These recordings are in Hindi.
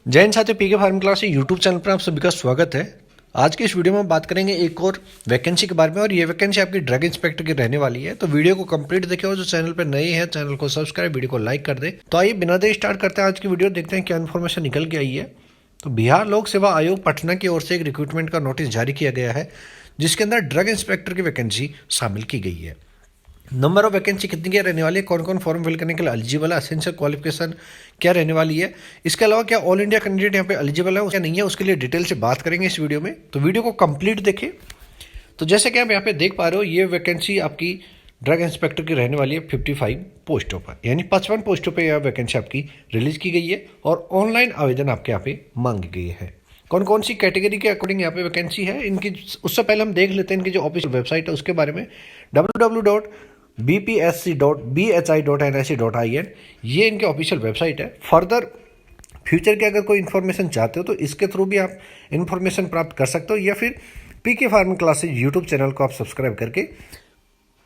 जय हिंद साथियों, पीके फार्म क्लास यूट्यूब चैनल पर आप सभी का स्वागत है। आज की इस वीडियो में हम बात करेंगे एक और वैकेंसी के बारे में, और ये वैकेंसी आपकी ड्रग इंस्पेक्टर की रहने वाली है। तो वीडियो को कंप्लीट देखें, और जो चैनल पर नए हैं चैनल को सब्सक्राइब, वीडियो को लाइक कर दे। तो आइए बिना देर स्टार्ट करते हैं आज की वीडियो, देखते हैं क्या इन्फॉर्मेशन निकल के आई है। तो बिहार लोक सेवा आयोग पटना की ओर से एक रिक्रूटमेंट का नोटिस जारी किया गया है, जिसके अंदर ड्रग इंस्पेक्टर की वैकेंसी शामिल की गई है। नंबर ऑफ वैकेंसी कितनी क्या रहने वाली है, कौन कौन फॉर्म फिल करने के लिए एलिजिबल है, असेंशियल क्वालिफिकेशन क्या रहने वाली है, इसके अलावा क्या ऑल इंडिया कैंडिडेट यहाँ पे एलिजिबल है क्या नहीं है, उसके लिए डिटेल से बात करेंगे इस वीडियो में। तो वीडियो को कंप्लीट देखें। तो जैसे कि आप यहाँ पे देख पा रहे हो, ये वैकेंसी आपकी ड्रग इंस्पेक्टर की रहने वाली है 55 पोस्टों पर, यानी 55 पोस्टों पर यह वैकेंसी आपकी रिलीज की गई है, और ऑनलाइन आवेदन आपके यहाँ पे मांगी गई है। कौन कौन सी कैटेगरी के अकॉर्डिंग यहाँ पे वैकेंसी है इनकी, उससे पहले हम देख लेते हैं इनकी जो ऑफिशियल वेबसाइट है उसके बारे में। www.bpsc.bhi.nic.in, ये इनके ऑफिशियल वेबसाइट है। फर्दर फ्यूचर के अगर कोई इन्फॉर्मेशन चाहते हो तो इसके थ्रू भी आप इन्फॉर्मेशन प्राप्त कर सकते हो, या फिर पीके फार्म क्लासेज यूट्यूब चैनल को आप सब्सक्राइब करके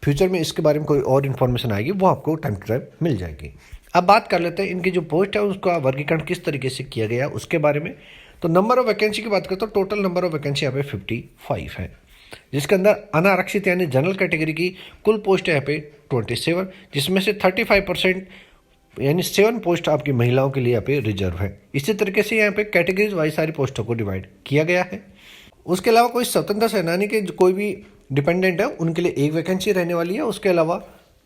फ्यूचर में इसके बारे में कोई और इन्फॉर्मेशन आएगी वो आपको टाइम टू टाइम मिल जाएगी। अब बात कर लेते हैं इनकी जो पोस्ट है उसका वर्गीकरण किस तरीके से किया गया है उसके बारे में। तो नंबर ऑफ वैकेंसी की बात करें तो टोटल नंबर ऑफ वैकेंसी यहाँ पे 55 है, जिसके अंदर अनारक्षित यानी जनरल कैटेगरी की कुल पोस्ट है यहाँ पे 27, जिसमें से 35% यानी 7 पोस्ट आपकी महिलाओं के लिए यहाँ पे रिजर्व है। इसी तरीके से यहाँ पे कैटेगरीज वाइज सारी पोस्टों को डिवाइड किया गया है। उसके अलावा कोई स्वतंत्र सेनानी के जो कोई भी डिपेंडेंट है उनके लिए एक वैकेंसी रहने वाली है। उसके अलावा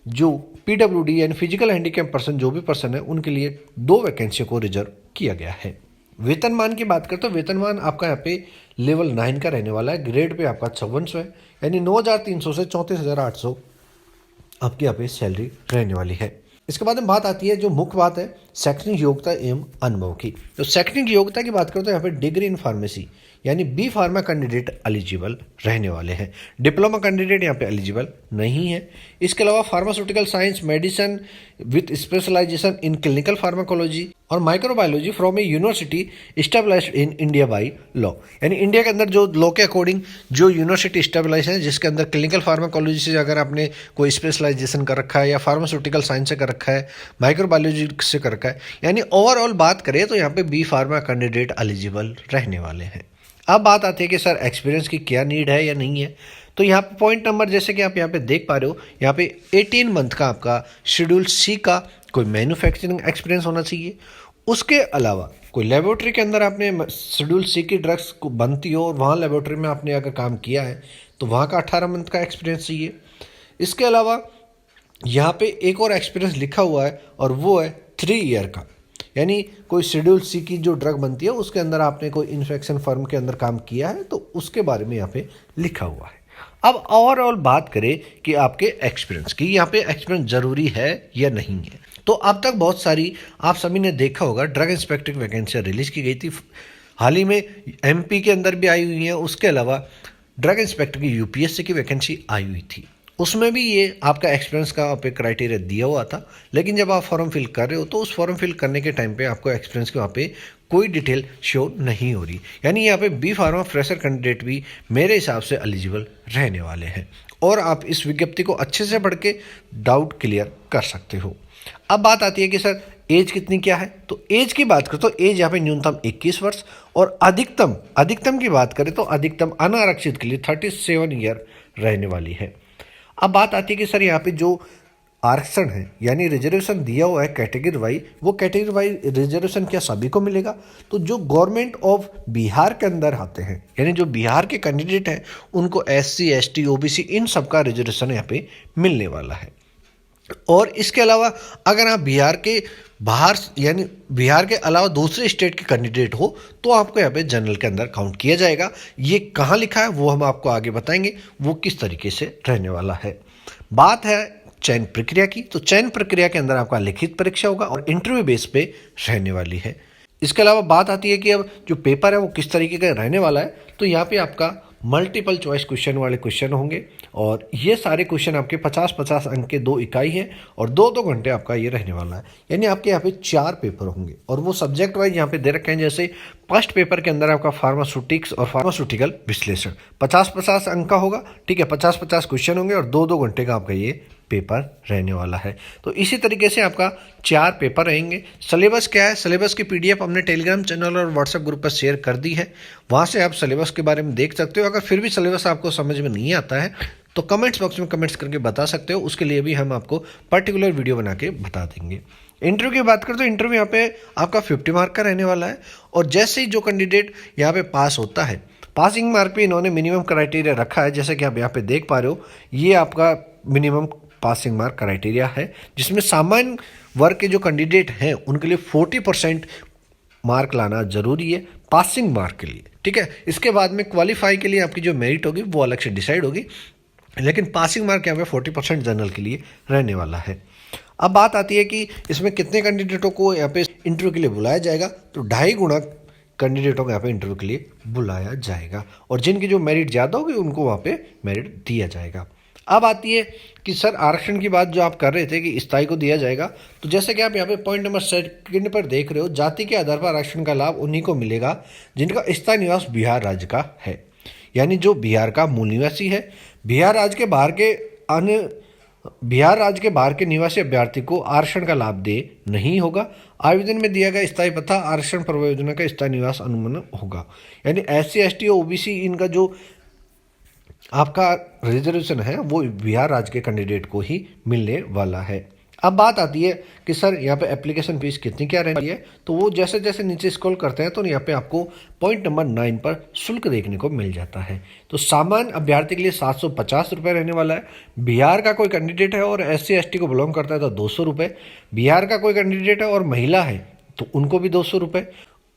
जो पीडब्ल्यूडी यानी फिजिकल हैंडीकैप पर्सन जो भी पर्सन है उनके लिए 2 वैकेंसी को रिजर्व किया गया है। वेतनमान की बात करें तो वेतनमान आपका यहाँ पे लेवल 9 का रहने वाला है। ग्रेड पे आपका 5600 है, यानी 9300 से 34800 आपकी यहाँ पे सैलरी रहने वाली है। इसके बाद में बात आती है जो मुख्य बात है शैक्षणिक योग्यता एवं अनुभव की। तो शैक्षणिक योग्यता की बात करें तो यहाँ पे डिग्री इन फार्मेसी यानी बी फार्मा कैंडिडेट एलिजिबल रहने वाले हैं। डिप्लोमा कैंडिडेट यहाँ पे एलिजिबल नहीं है। इसके अलावा pharmaceutical science medicine with specialisation in clinical pharmacology और microbiology from a university stabilised in India by law, यानी इंडिया के अंदर जो लॉ के अकॉर्डिंग जो यूनिवर्सिटी स्टेबलाइज है जिसके अंदर क्लिनिकल फार्माकोलॉजी से अगर आपने कोई स्पेशलाइजेशन कर रखा है या फार्मास्यूटिकल साइंस से कर रखा है, माइक्रोबायोलॉजी से कर रखा है, यानी ओवरऑल बात करें तो यहाँ पे बी फार्मा कैंडिडेट एलिजिबल रहने वाले हैं। अब बात आती है कि सर एक्सपीरियंस की क्या नीड है या नहीं है। तो यहाँ पे पॉइंट नंबर जैसे कि आप यहाँ पे देख पा रहे हो, यहाँ पे 18 मंथ का आपका शेड्यूल सी का कोई मैन्युफैक्चरिंग एक्सपीरियंस होना चाहिए। उसके अलावा कोई लेबोरेटरी के अंदर आपने शेड्यूल सी की ड्रग्स को बनती हो और वहाँ लेबोरेटरी में आपने अगर काम किया है तो वहाँ का 18 मंथ का एक्सपीरियंस चाहिए। इसके अलावा यहाँ पे एक और एक्सपीरियंस लिखा हुआ है और वो है 3 ईयर का, यानी कोई शेड्यूल सी की जो ड्रग बनती है उसके अंदर आपने कोई इन्फेक्शन फर्म के अंदर काम किया है तो उसके बारे में यहाँ पे लिखा हुआ है। अब ओवरऑल बात करें कि आपके एक्सपीरियंस की, यहाँ पे एक्सपीरियंस जरूरी है या नहीं है। तो अब तक बहुत सारी आप सभी ने देखा होगा ड्रग इंस्पेक्टर की वैकेंसी रिलीज की गई थी, हाल ही में एमपी के अंदर भी आई हुई है। उसके अलावा ड्रग इंस्पेक्टर की यूपीएससी की वैकेंसी आई हुई थी, उसमें भी ये आपका एक्सपीरियंस का आप एक क्राइटेरिया दिया हुआ था। लेकिन जब आप फॉर्म फिल कर रहे हो तो उस फॉर्म फिल करने के टाइम पे आपको एक्सपीरियंस के वहाँ पे कोई डिटेल शो नहीं हो रही, यानी यहाँ पे बी फार्मा फ्रेशर कैंडिडेट भी मेरे हिसाब से एलिजिबल रहने वाले हैं, और आप इस विज्ञप्ति को अच्छे से पढ़ के डाउट क्लियर कर सकते हो। अब बात आती है कि सर एज कितनी क्या है। तो एज की बात करें तो एज यहाँ पे न्यूनतम 21 वर्ष और अधिकतम की बात करें तो अधिकतम अनारक्षित के लिए 37 ईयर रहने वाली है। अब बात आती है कि सर यहाँ पे जो आरक्षण है यानी रिजर्वेशन दिया हुआ है कैटेगरी वाइज, वो कैटेगरी वाइज रिजर्वेशन क्या सभी को मिलेगा। तो जो गवर्नमेंट ऑफ बिहार के अंदर आते हैं यानी जो बिहार के कैंडिडेट हैं उनको एससी एसटी ओबीसी इन सब का रिजर्वेशन यहाँ पे मिलने वाला है। और इसके अलावा अगर आप बिहार के बाहर यानी बिहार के अलावा दूसरे स्टेट के कैंडिडेट हो तो आपको यहाँ पे जनरल के अंदर काउंट किया जाएगा। ये कहाँ लिखा है वो हम आपको आगे बताएंगे वो किस तरीके से रहने वाला है। बात है चयन प्रक्रिया की। तो चयन प्रक्रिया के अंदर आपका लिखित परीक्षा होगा और इंटरव्यू बेस पे रहने वाली है। इसके अलावा बात आती है कि अब जो पेपर है वो किस तरीके का रहने वाला है। तो यहाँ पे आपका मल्टीपल चॉइस क्वेश्चन वाले क्वेश्चन होंगे, और ये सारे क्वेश्चन आपके 50-50 अंक के 2 इकाई हैं और 2-2 घंटे आपका ये रहने वाला है, यानी आपके यहाँ पे 4 पेपर होंगे। और वो सब्जेक्ट वाइज यहाँ पे दे रखे हैं, जैसे फर्स्ट पेपर के अंदर आपका फार्मास्यूटिक्स और फार्मास्यूटिकल विश्लेषण 50-50 अंक का होगा, ठीक है, 50-50 क्वेश्चन होंगे और 2-2 घंटे का आपका ये पेपर रहने वाला है। तो इसी तरीके से आपका 4 पेपर रहेंगे। सिलेबस क्या है, सिलेबस की पीडीएफ हमने टेलीग्राम चैनल और व्हाट्सएप ग्रुप पर शेयर कर दी है, वहाँ से आप सिलेबस के बारे में देख सकते हो। अगर फिर भी सिलेबस आपको समझ में नहीं आता है तो कमेंट्स बॉक्स में कमेंट्स करके बता सकते हो, उसके लिए भी हम आपको पर्टिकुलर वीडियो बना के बता देंगे। इंटरव्यू की बात करें तो इंटरव्यू यहाँ पे आपका 50 मार्क का रहने वाला है, और जैसे ही जो कैंडिडेट यहाँ पे पास होता है, पासिंग मार्क पे इन्होंने मिनिमम क्राइटेरिया रखा है, जैसे कि आप यहाँ पे देख पा रहे हो, ये आपका मिनिमम पासिंग मार्क क्राइटेरिया है, जिसमें सामान्य वर्ग के जो कैंडिडेट हैं उनके लिए 40% मार्क लाना जरूरी है पासिंग मार्क के लिए, ठीक है। इसके बाद में क्वालिफाई के लिए आपकी जो मेरिट होगी वो अलग से डिसाइड होगी, लेकिन पासिंग मार्क यहाँ पे 40% जनरल के लिए रहने वाला है। अब बात आती है कि इसमें कितने कैंडिडेटों को यहाँ पे इंटरव्यू के लिए बुलाया जाएगा, तो 2.5 गुना कैंडिडेटों को यहाँ पे इंटरव्यू के लिए बुलाया जाएगा, और जिनकी जो मेरिट ज़्यादा होगी उनको वहाँ पे मेरिट दिया जाएगा। अब आती है कि सर आरक्षण की बात जो आप कर रहे थे कि स्थायी को दिया जाएगा, तो जैसे कि आप यहाँ पे पॉइंट नंबर 2 पर देख रहे हो, जाति के आधार पर आरक्षण का लाभ उन्हीं को मिलेगा जिनका स्थायी निवास बिहार राज्य का है, यानी जो बिहार का मूल निवासी है। बिहार राज्य के बाहर के निवासी अभ्यर्थी को आरक्षण का लाभ दे नहीं होगा। आवेदन में दिया गया स्थायी पता आरक्षण पर्व योजना का स्थायी निवास अनुमान होगा, यानी SC ST और OBC इनका जो आपका रिजर्वेशन है वो बिहार राज्य के कैंडिडेट को ही मिलने वाला है। अब बात आती है कि सर यहाँ पे एप्लीकेशन फीस कितनी क्या रहती है, तो वो जैसे जैसे नीचे स्क्रॉल करते हैं तो यहाँ पे आपको पॉइंट नंबर 9 पर शुल्क देखने को मिल जाता है। तो सामान्य अभ्यर्थी के लिए 750 रुपये रहने वाला है। बिहार का कोई कैंडिडेट है और SC ST को बिलोंग करता है तो 200 रुपये। बिहार का कोई कैंडिडेट है और महिला है तो उनको भी 200 रुपये,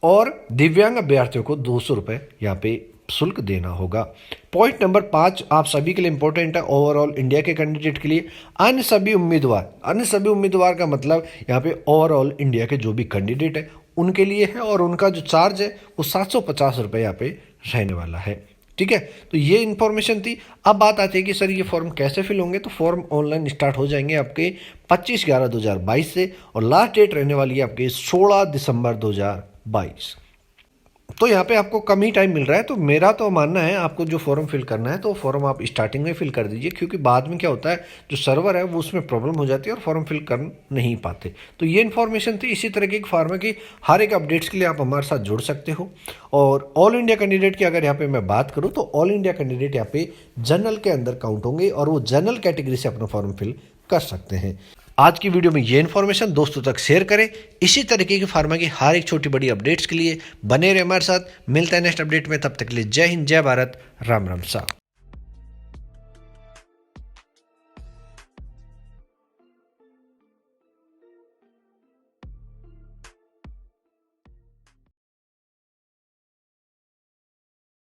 और दिव्यांग अभ्यर्थियों को 200 रुपये यहाँ पे शुल्क देना होगा। पॉइंट नंबर 5 आप सभी के लिए इंपॉर्टेंट है, ओवरऑल इंडिया के कैंडिडेट के लिए। अन्य सभी उम्मीदवार का मतलब यहाँ पे ओवरऑल इंडिया के जो भी कैंडिडेट है उनके लिए है, और उनका जो चार्ज है वो 750 रुपये यहाँ पे रहने वाला है, ठीक है। तो ये इन्फॉर्मेशन थी। अब बात आती है कि सर ये फॉर्म कैसे फिल होंगे, तो फॉर्म ऑनलाइन स्टार्ट हो जाएंगे आपके 25/11/2022 से, और लास्ट डेट रहने वाली है आपके 16 दिसंबर 2022। तो यहाँ पे आपको कम ही टाइम मिल रहा है, तो मेरा तो मानना है आपको जो फॉर्म फिल करना है तो फॉर्म आप स्टार्टिंग में फिल कर दीजिए, क्योंकि बाद में क्या होता है जो सर्वर है वो उसमें प्रॉब्लम हो जाती है और फॉर्म फिल कर नहीं पाते। तो ये इन्फॉर्मेशन थी। इसी तरीके की फार्मा की हर एक अपडेट्स के लिए आप हमारे साथ जुड़ सकते हो। और ऑल इंडिया कैंडिडेट की अगर यहाँ पे मैं बात करूँ तो ऑल इंडिया कैंडिडेट यहाँ पे जनरल के अंदर काउंट होंगे, और वो जनरल कैटेगरी से अपना फॉर्म फिल कर सकते हैं। आज की वीडियो में ये इन्फॉर्मेशन दोस्तों तक शेयर करें। इसी तरीके की फार्मा की हर एक छोटी बड़ी अपडेट्स के लिए बने रहे हमारे साथ। मिलता है नेक्स्ट अपडेट में, तब तक के लिए जय हिंद, जय भारत, राम राम सा।